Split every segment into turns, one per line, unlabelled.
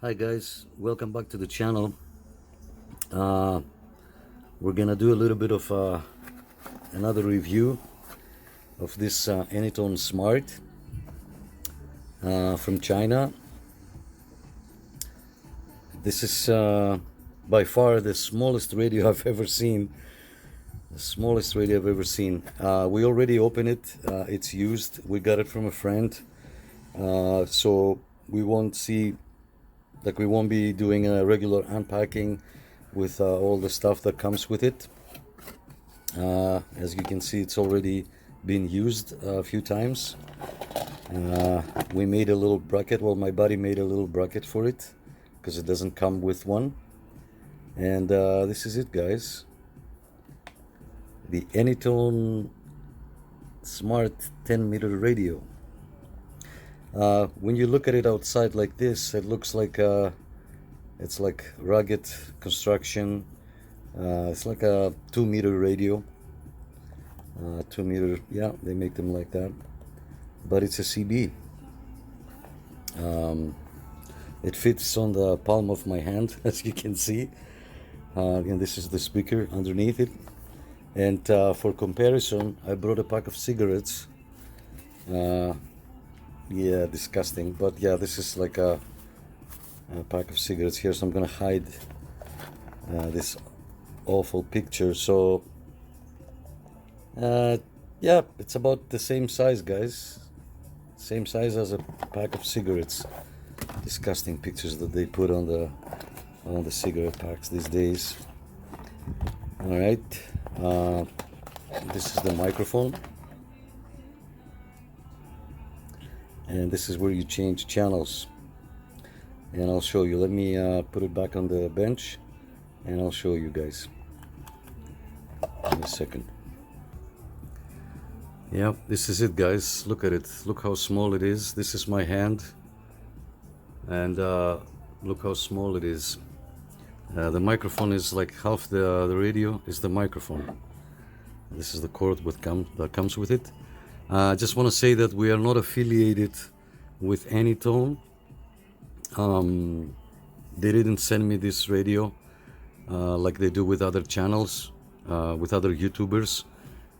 Hi guys, welcome back to the channel. We're gonna do a little bit of another review of this Anytone Smart from China. This is by far the smallest radio I've ever seen. The smallest radio I've ever seen. We already opened it. It's used. We got it from a friend. So we won't be doing a regular unpacking with all the stuff that comes with it. As you can see, it's already been used a few times. We made a little bracket. Well, my buddy made a little bracket for it because it doesn't come with one. And this is it, guys. The Anytone Smart 10-meter radio. When you look at it outside like this, it looks like it's like rugged construction. It's like a 2-meter radio. 2-meter, yeah, they make them like that. But it's a CB. It fits on the palm of my hand, as you can see. And this is the speaker underneath it. And for comparison, I brought a pack of cigarettes. Yeah, disgusting, but yeah, this is like a pack of cigarettes here, so I'm gonna hide this awful picture. So yeah, it's about the same size, guys, same size as a pack of cigarettes. Disgusting pictures that they put on the cigarette packs these days. All right, this is the microphone. And this is where you change channels, and I'll show you. Let me put it back on the bench and I'll show you guys in a second. Yeah, this is it, guys. Look at it. Look how small it is. This is my hand, and look how small it is. The microphone is like half the radio is the microphone. This is the cord that comes with it. I just want to say that we are not affiliated with Anytone. They didn't send me this radio like they do with other channels, with other YouTubers.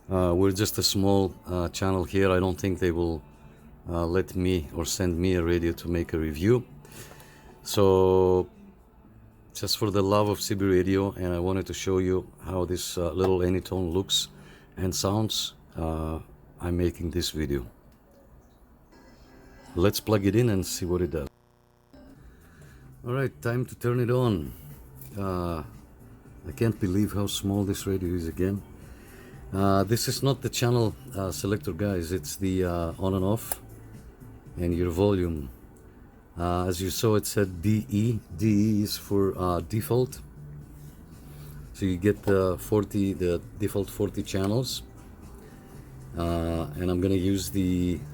We're just a small channel here. I don't think they will let me or send me a radio to make a review. So just for the love of cbradio, and I wanted to show you how this little Anytone looks and sounds, I'm making this video. Let's plug it in and see what it does. Alright, time to turn it on. I can't believe how small this radio is again. This is not the channel selector, guys. It's the on and off and your volume. As you saw, it said DE. DE is for default. So you get the default 40 channels. And I'm gonna use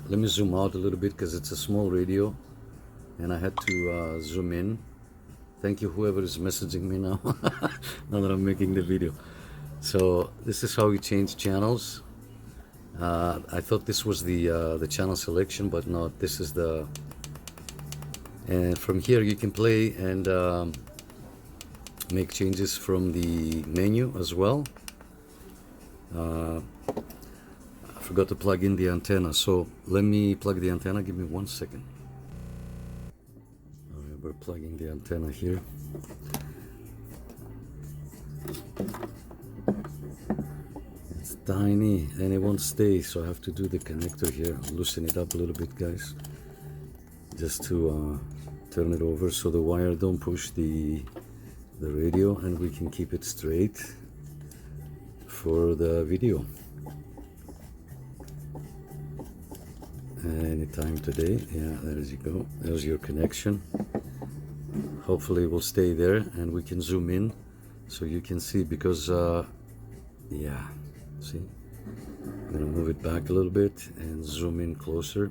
let me zoom out a little bit because it's a small radio and I had to zoom in. Thank you whoever is messaging me now now that I'm making the video. So this is how you change channels. I thought this was the channel selection, but not. This is and from here you can play and make changes from the menu as well. I forgot to plug in the antenna, so let me plug the antenna. Give me 1 second. Alright, we're plugging the antenna here. It's tiny and it won't stay, so I have to do the connector here. Loosen it up a little bit, guys, just to turn it over so the wire don't push the radio, and we can keep it straight for the video. Anytime today. Yeah, there you go. There's your connection. Hopefully it will stay there and we can zoom in so you can see, because yeah, see, I'm gonna move it back a little bit and zoom in closer.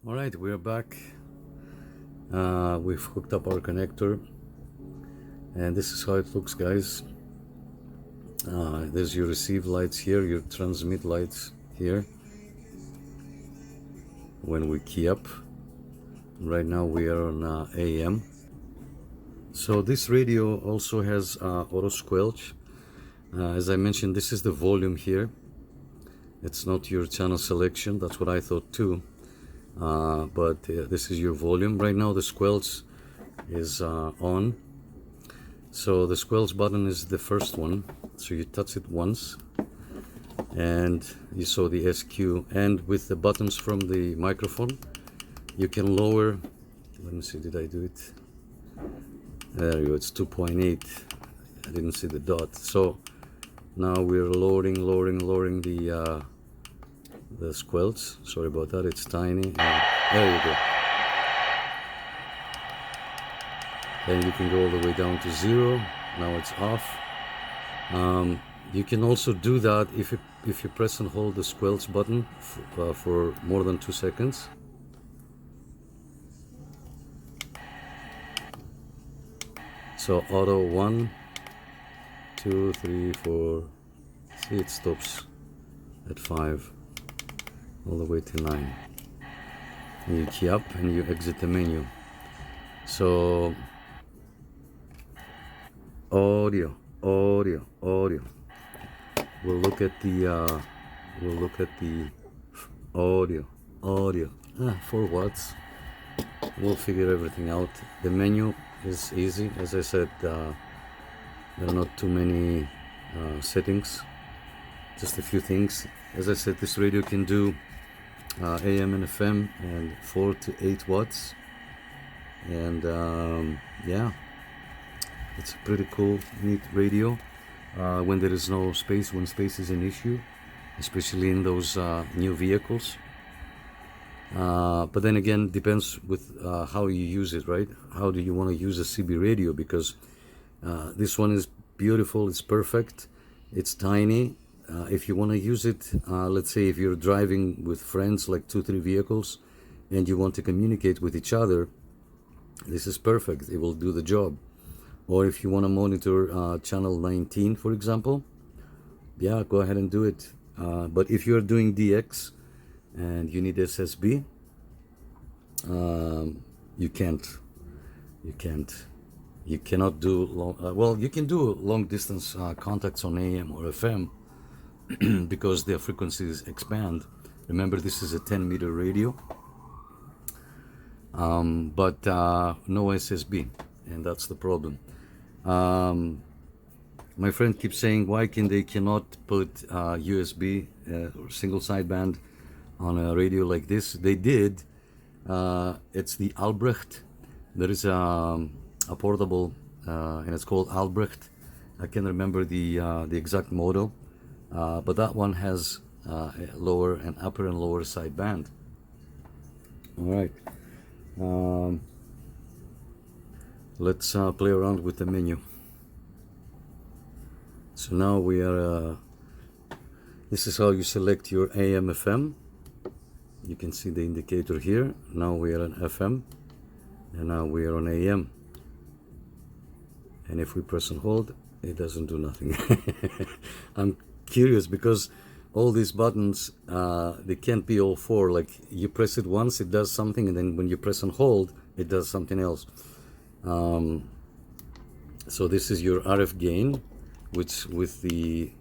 All right, we're back. We've hooked up our connector and this is how it looks, guys. There's your receive lights here, your transmit lights here. when we key up. Right now we are on AM. So this radio also has auto squelch. As I mentioned, this is the volume here. It's not your channel selection. That's what I thought too. But this is your volume. Right now the squelch is on. So the squelch button is the first one. So you touch it once and you saw the SQ. And with the buttons from the microphone, you can lower. Let me see, did I do it? There you go, it's 2.8. I didn't see the dot. So now we're lowering the squelch. Sorry about that, it's tiny. And there you go. Then you can go all the way down to 0. Now it's off. You can also do that if you press and hold the squelch button for more than 2 seconds. So auto 1, 2, 3, 4. See, it stops at 5 all the way to 9. And you key up and you exit the menu. So audio. We'll look at the audio. 4 watts. We'll figure everything out. The menu is easy. As I said, there are not too many settings, just a few things. As I said, this radio can do AM and FM and 4 to 8 watts. And yeah, it's a pretty cool, neat radio when there is no space, when space is an issue, especially in those new vehicles. But then again, depends with how you use it, right? How do you want to use a CB radio? Because this one is beautiful, it's perfect, it's tiny. If you want to use it, let's say if you're driving with friends, like 2-3 vehicles, and you want to communicate with each other, this is perfect. It will do the job. Or if you want to monitor channel 19, for example, yeah, go ahead and do it. But if you're doing DX and you need SSB, you cannot do long, well, you can do long distance contacts on AM or FM because their frequencies expand. Remember, this is a 10-meter radio, but no SSB, and that's the problem. My friend keeps saying, why they cannot put USB or single sideband on a radio like this? They did. It's the Albrecht. There is a portable, and it's called Albrecht. I can't remember the exact model, but that one has a lower and upper and lower sideband. All right. Let's play around with the menu. So now we are, this is how you select your AM FM. You can see the indicator here. Now we are on FM, and now we are on AM. And if we press and hold, it doesn't do nothing. I'm curious because all these buttons, they can't be all 4. Like you press it once, it does something, and then when you press and hold, it does something else. So this is your RF gain, which with the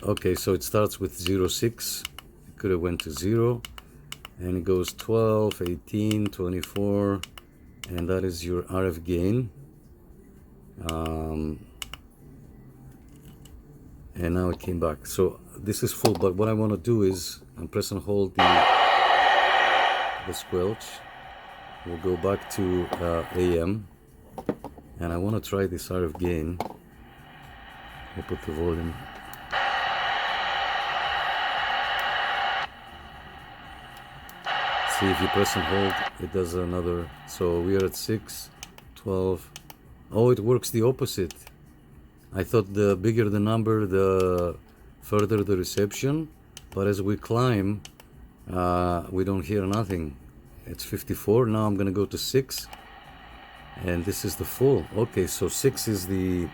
okay, so it starts with 0.6. It could have went to 0, and it goes 12, 18, 24, and that is your RF gain. And now it came back. So this is full, but what I want to do is press and hold the squelch. We'll go back to AM, and I want to try this RF gain. We'll put the volume. See, if you press and hold, it does another. So we are at 6, 12. Oh, it works the opposite. I thought the bigger the number, the further the reception. But as we climb, we don't hear nothing. It's 54. Now I'm going to go to 6. And this is the full. Okay, so 6 is the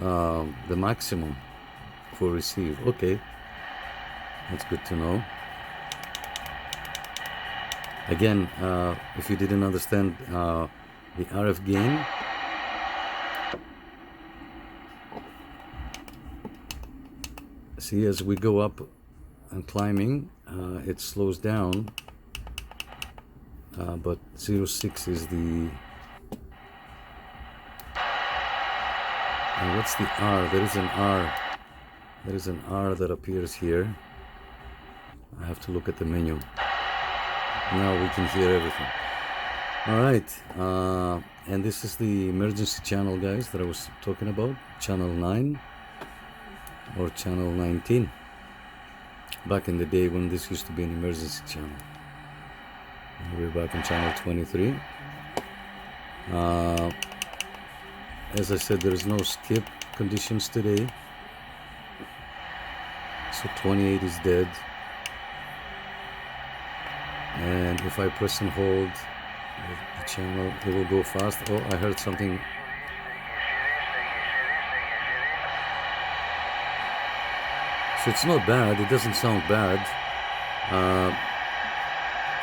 the maximum for receive. Okay, that's good to know. Again, if you didn't understand the RF gain, see, as we go up and climbing, it slows down, but 0.6 is the... And what's the R? There is an R. There is an R that appears here. I have to look at the menu. Now we can hear everything. All right, and this is the emergency channel, guys, that I was talking about, channel 9 or channel 19. Back in the day when this used to be an emergency channel. We're back on channel 23. As I said, there is no skip conditions today, so 28 is dead. And if I press and hold the channel, it will go fast. Oh, I heard something. So it's not bad, it doesn't sound bad.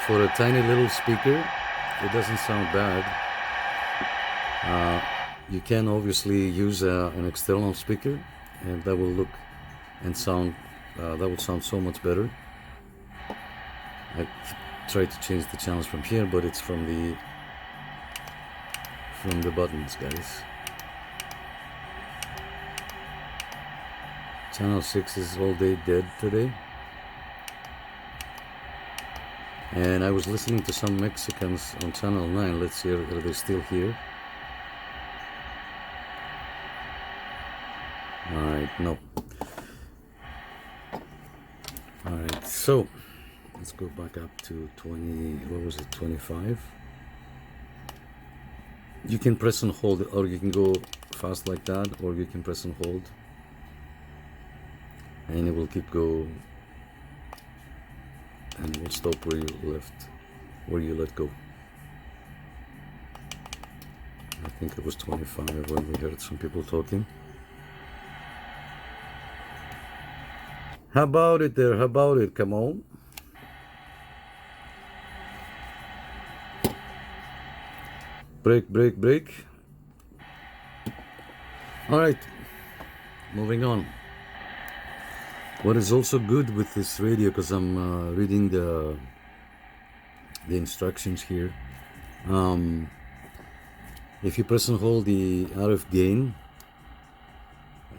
For a tiny little speaker, it doesn't sound bad. You can obviously use an external speaker, and that will look and sound, that will sound so much better. I try to change the channels from here, but it's from the buttons, guys. Channel 6 is all day dead today. And I was listening to some Mexicans on channel 9. Let's see, are they still here? Alright, no. Alright, so let's go back up to 20, what was it, 25? You can press and hold, or you can go fast like that, or you can press and hold. And it will keep go, and will stop where you let go. I think it was 25 when we heard some people talking. How about it there? How about it? Come on. Break, break, break. All right, moving on. What is also good with this radio, because I'm reading the instructions here. If you press and hold the RF gain,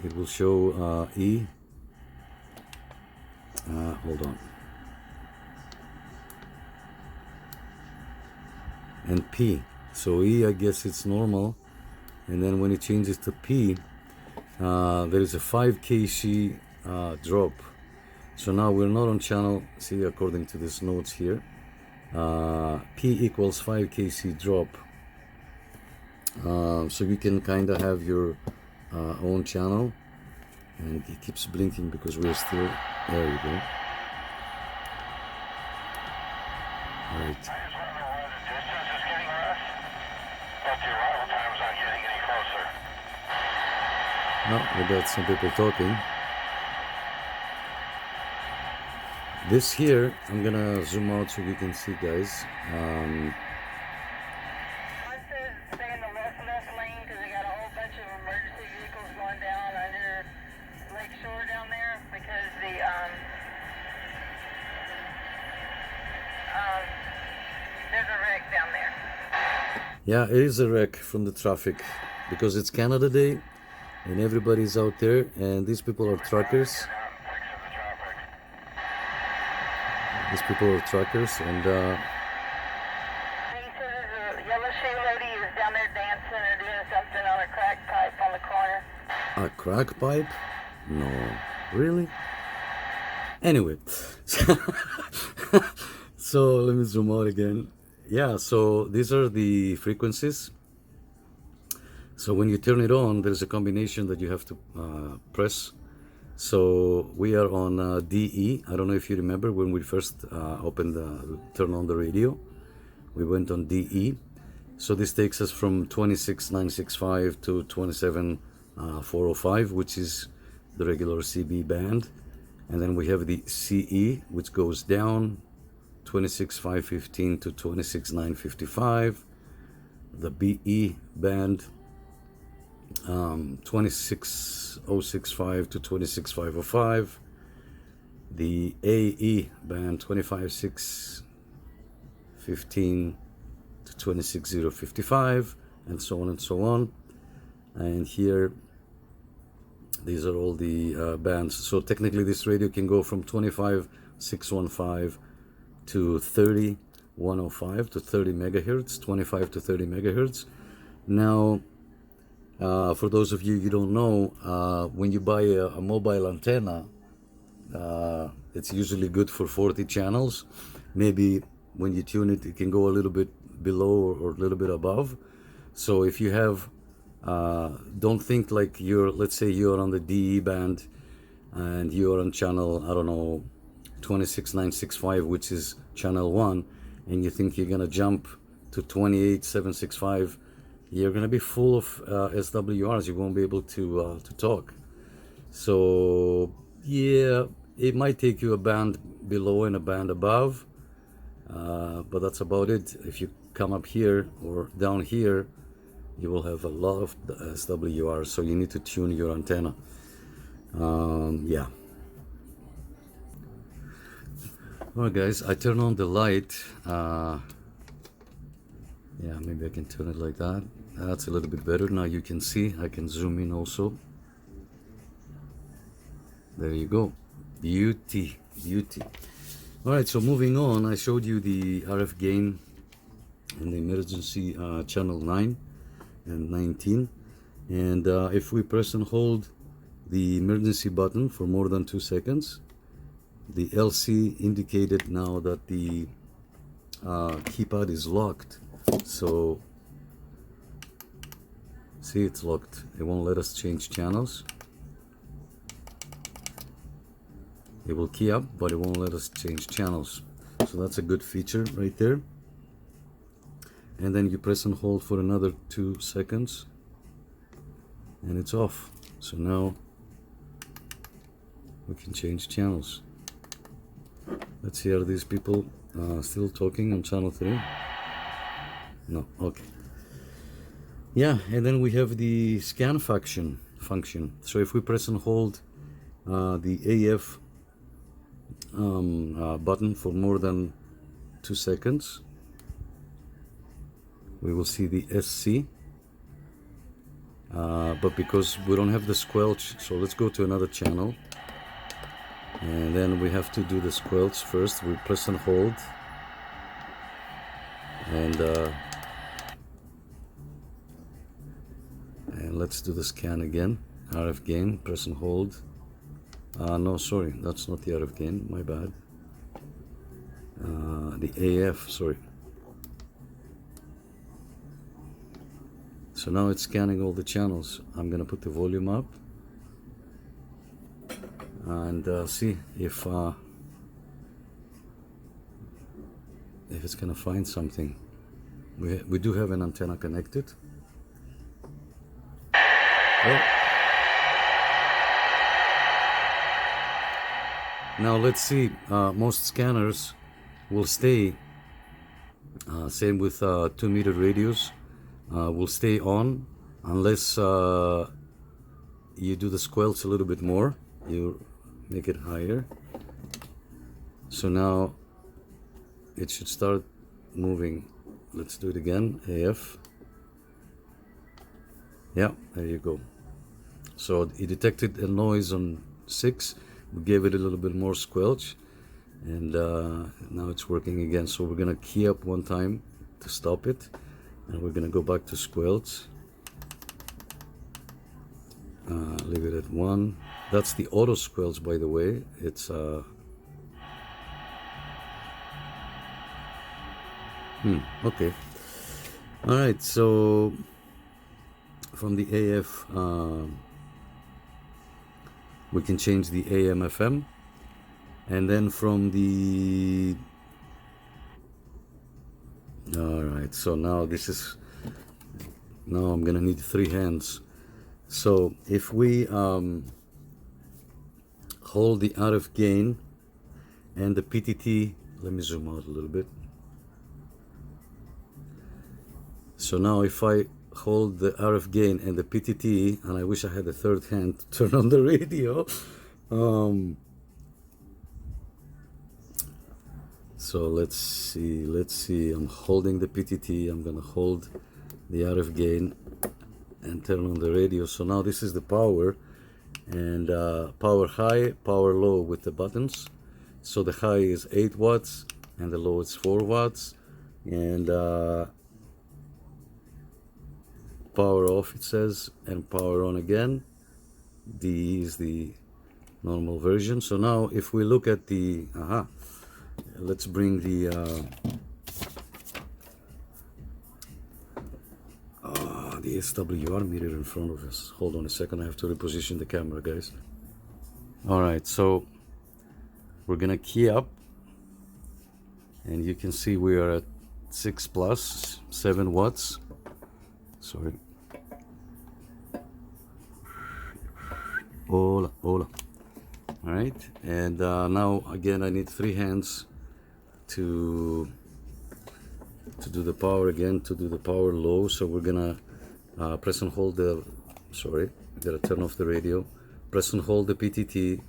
it will show E. Hold on. And P. So E, I guess it's normal, and then when it changes to P, there is a 5 kc drop. So now we're not on channel, see, according to these notes here, P equals 5 kc drop. So you can kind of have your own channel, and it keeps blinking because we're still, there you go. All right. No, we got some people talking. This here, I'm gonna zoom out so you can see, guys.
Stay in the left lane because they got a whole bunch of emergency vehicles going down under Lake Shore down there because there's a wreck down there.
Yeah, it is a wreck from the traffic because it's Canada Day and everybody's out there, and these people are truckers. These people are truckers, and
There's a yellow shoe lady is down there dancing or doing something on a crack pipe on the corner.
a crack pipe? No, really? Anyway, so let me zoom out again. Yeah, so these are the frequencies. So when you turn it on, there's a combination that you have to press. So we are on DE. I don't know if you remember when we first turned on the radio. We went on DE. So this takes us from 26965 to 405, which is the regular CB band, and then we have the CE, which goes down 26.515 to 26.955, the BE band 26.065 to 26.505, the AE band 25.615 to 26.055, and so on and so on. And here, these are all the bands. So technically this radio can go from 25.615 to 30.105 to 30 megahertz, 25 to 30 megahertz. Now, for those of you who don't know, when you buy a mobile antenna, it's usually good for 40 channels. Maybe when you tune it, it can go a little bit below or a little bit above. So if you have, don't think like let's say you're on the DE band and you're on channel, I don't know, 26965, which is channel 1, and you think you're gonna jump to 28765, you're gonna be full of SWRs. You won't be able to talk. So yeah, it might take you a band below and a band above, but that's about it. If you come up here or down here, you will have a lot of SWRs, so you need to tune your antenna. Yeah. Alright guys, I turn on the light. Yeah, maybe I can turn it like that. That's a little bit better. Now you can see, I can zoom in also. There you go. Beauty, beauty. Alright, so moving on, I showed you the RF gain in the emergency channel 9 and 19. And if we press and hold the emergency button for more than 2 seconds, the LC indicated now that the keypad is locked. So see, it's locked. It won't let us change channels. It will key up, but it won't let us change channels. So that's a good feature right there. And then you press and hold for another 2 seconds and it's off. So now we can change channels. Let's see, are these people still talking on channel 3? No, okay. Yeah, and then we have the scan function. So if we press and hold the AF button for more than 2 seconds, we will see the SC. But because we don't have the squelch, so let's go to another channel. And then we have to do the squelch first. We press and hold. And let's do the scan again. RF gain, press and hold. No, sorry, that's not the RF gain, my bad. The AF, sorry. So now it's scanning all the channels. I'm gonna put the volume up and see if it's gonna find something. We do have an antenna connected. Oh. Now let's see. Most scanners will stay. Same with 2-meter radios. Will stay on unless you do the squelch a little bit more. You make it higher. So now it should start moving. Let's do it again. AF. Yeah, there you go. So it detected a noise on 6. We gave it a little bit more squelch, and now it's working again. So we're gonna key up one time to stop it, and we're gonna go back to squelch. Leave it at 1. That's the auto squelch, by the way. It's okay. All right, so from the AF we can change the AM FM, and then from the all right, so now I'm gonna need 3 hands. So if we hold the RF gain and the PTT, let me zoom out a little bit. So now if I hold the RF gain and the PTT, and I wish I had a third hand to turn on the radio. So let's see, I'm holding the PTT, I'm gonna hold the RF gain and turn on the radio. So now this is the power, and power high, power low with the buttons. So the high is 8 watts and the low is 4 watts, and power off it says, and power on again. D is the normal version. So now if we look at the let's bring the SWR meter in front of us. Hold on a second, I have to reposition the camera, guys. All right, so we're gonna key up, and you can see we are at 6 plus 7 watts. Sorry. Hola. All right, and now again I need 3 hands to do the power again, to do the power low. So we're gonna press and hold the, sorry, I gotta turn off the radio, press and hold the PTT,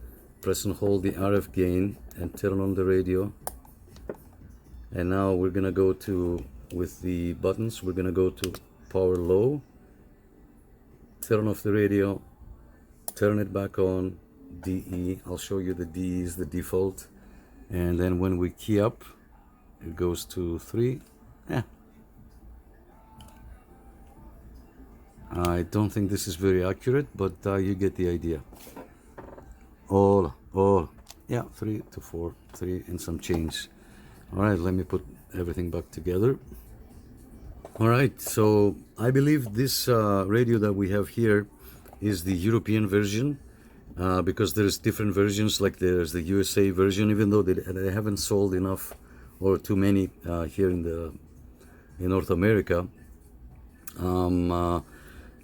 press and hold the RF gain and turn on the radio. And now we're gonna go to, with the buttons, we're gonna go to power low, turn off the radio, turn it back on, DE. I'll show you the D is the default, and then when we key up it goes to 3. I don't think this is very accurate, but you get the idea. Yeah, 3 to 4, 3 and some change. All right, let me put everything back together. All right, so I believe this radio that we have here is the European version, because there's different versions, like there's the USA version, even though they haven't sold enough or too many here in North America.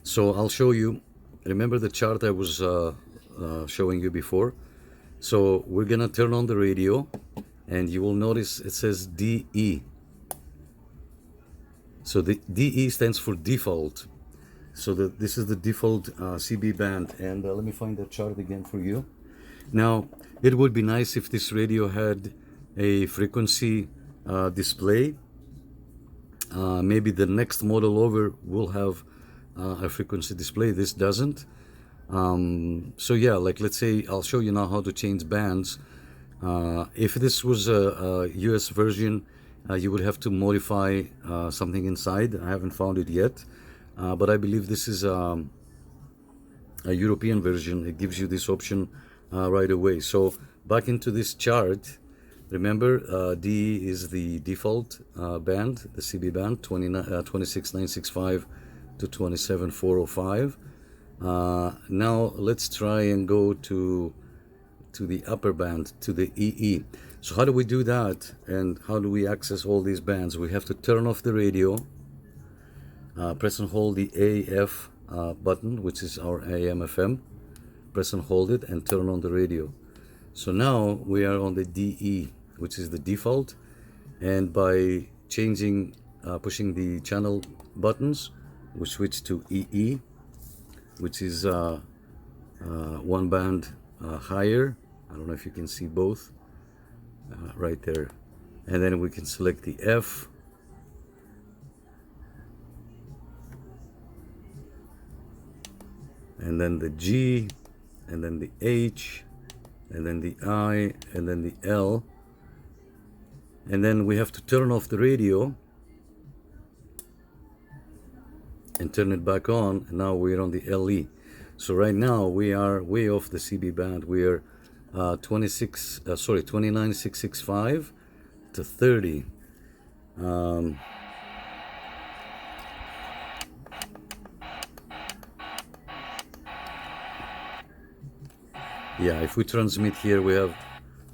So I'll show you. Remember the chart I was showing you before? So we're gonna turn on the radio, and you will notice it says DE. So the DE stands for default. So this is the default CB band, and let me find the chart again for you. Now, it would be nice if this radio had a frequency display. Maybe the next model over will have a frequency display. This doesn't. So yeah, like let's say I'll show you now how to change bands. If this was a US version, you would have to modify something inside. I haven't found it yet, but I believe this is a European version. It gives you this option right away. So back into this chart, remember D is the default band, the CB band, 26965 to 27405. Now let's try and go to the upper band, to the EE. So how do we do that, and how do we access all these bands? We have to turn off the radio, press and hold the AF button, which is our AM FM, press and hold it and turn on the radio. So now we are on the DE, which is the default, and by changing, pushing the channel buttons, we switch to EE, which is one band higher. I don't know if you can see both right there. And then we can select the F, and then the G, and then the H, and then the I, and then the L. And then we have to turn off the radio and turn it back on, and now we're on the LE. So right now we are way off the CB band. We are 29665 to 30. Yeah, if we transmit here, we have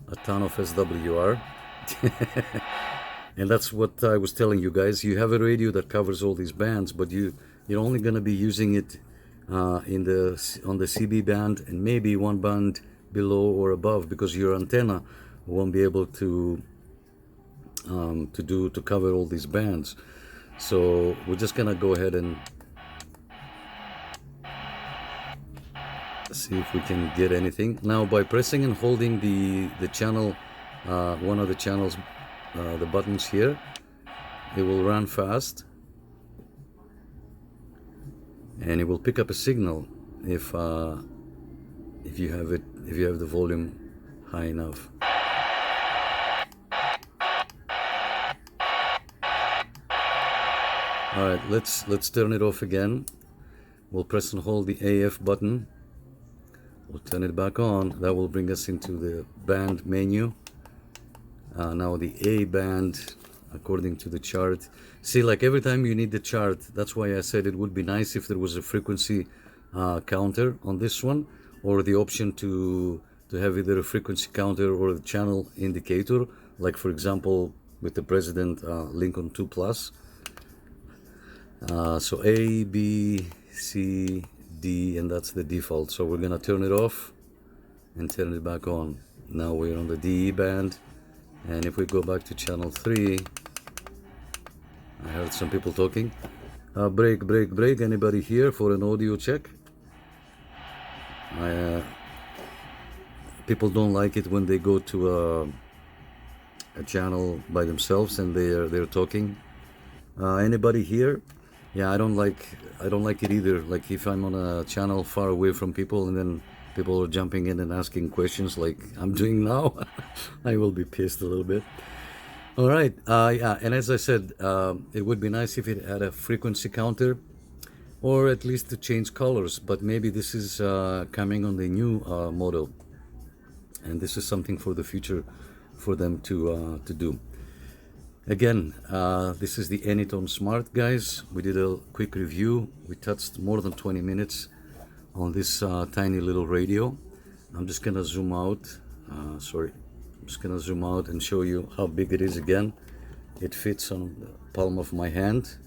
a ton of SWR. And that's what I was telling you guys. You have a radio that covers all these bands, but you're only going to be using it on the CB band, and maybe one band below or above, because your antenna won't be able to cover all these bands. So we're just gonna go ahead and see if we can get anything. Now, by pressing and holding the channel, one of the channels, the buttons here, it will run fast, and it will pick up a signal if you have the volume high enough. All right, let's turn it off again. We'll press and hold the AF button. We'll turn it back on. That will bring us into the band menu. Now the A band, according to the chart. See, like every time you need the chart, that's why I said it would be nice if there was a frequency counter on this one, or the option to have either a frequency counter or a channel indicator, like for example with the President Lincoln 2 Plus. So A, B, C, D, and that's the default. So we're gonna turn it off and turn it back on. Now we're on the DE band, and if we go back to channel 3, I heard some people talking. Break. Anybody here for an audio check? People don't like it when they go to a channel by themselves and they're talking. Anybody here? Yeah, I don't like it either. Like if I'm on a channel far away from people and then people are jumping in and asking questions like I'm doing now, I will be pissed a little bit. All right, yeah, and as I said, it would be nice if it had a frequency counter, or at least to change colors. But maybe this is coming on the new model, and this is something for the future for them to do. Again, this is the Anytone Smart, guys. We did a quick review. We touched more than 20 minutes on this tiny little radio. I'm just gonna zoom out. I'm just gonna zoom out and show you how big it is again. It fits on the palm of my hand.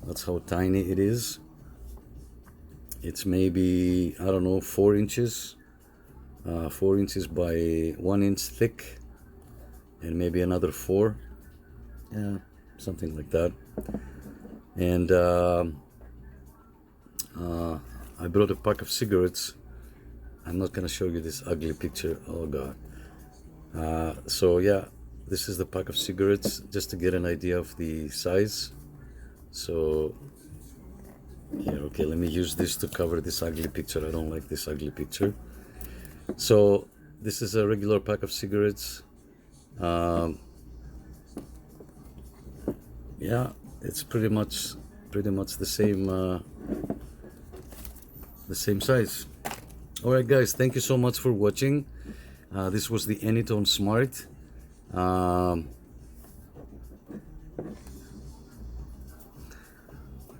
That's how tiny it is. It's maybe, I don't know, 4 inches. 4 inches by 1 inch thick, and maybe another 4, yeah, something like that. And I brought a pack of cigarettes. I'm not gonna show you this ugly picture, oh god. So yeah, this is the pack of cigarettes, just to get an idea of the size. So here, okay, let me use this to cover this ugly picture. I don't like this ugly picture. So this is a regular pack of cigarettes. Yeah, it's pretty much the same size. All right, guys, thank you so much for watching. This was the Anytone Smart.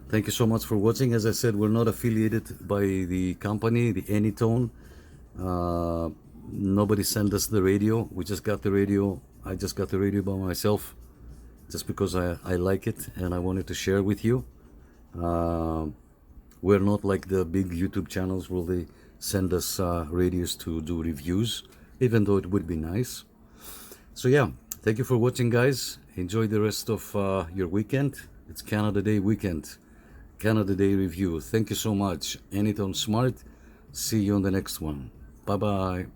Thank you so much for watching. As I said, we're not affiliated by the company, the Anytone. Nobody sent us the radio. We just got the radio. I just got the radio by myself, just because I like it and I wanted to share with you. We're not like the big YouTube channels where they send us radios to do reviews, even though it would be nice. So yeah, thank you for watching, guys. Enjoy the rest of your weekend. It's Canada Day weekend. Canada Day review. Thank you so much. Anytone Smart. See you on the next one. Bye bye.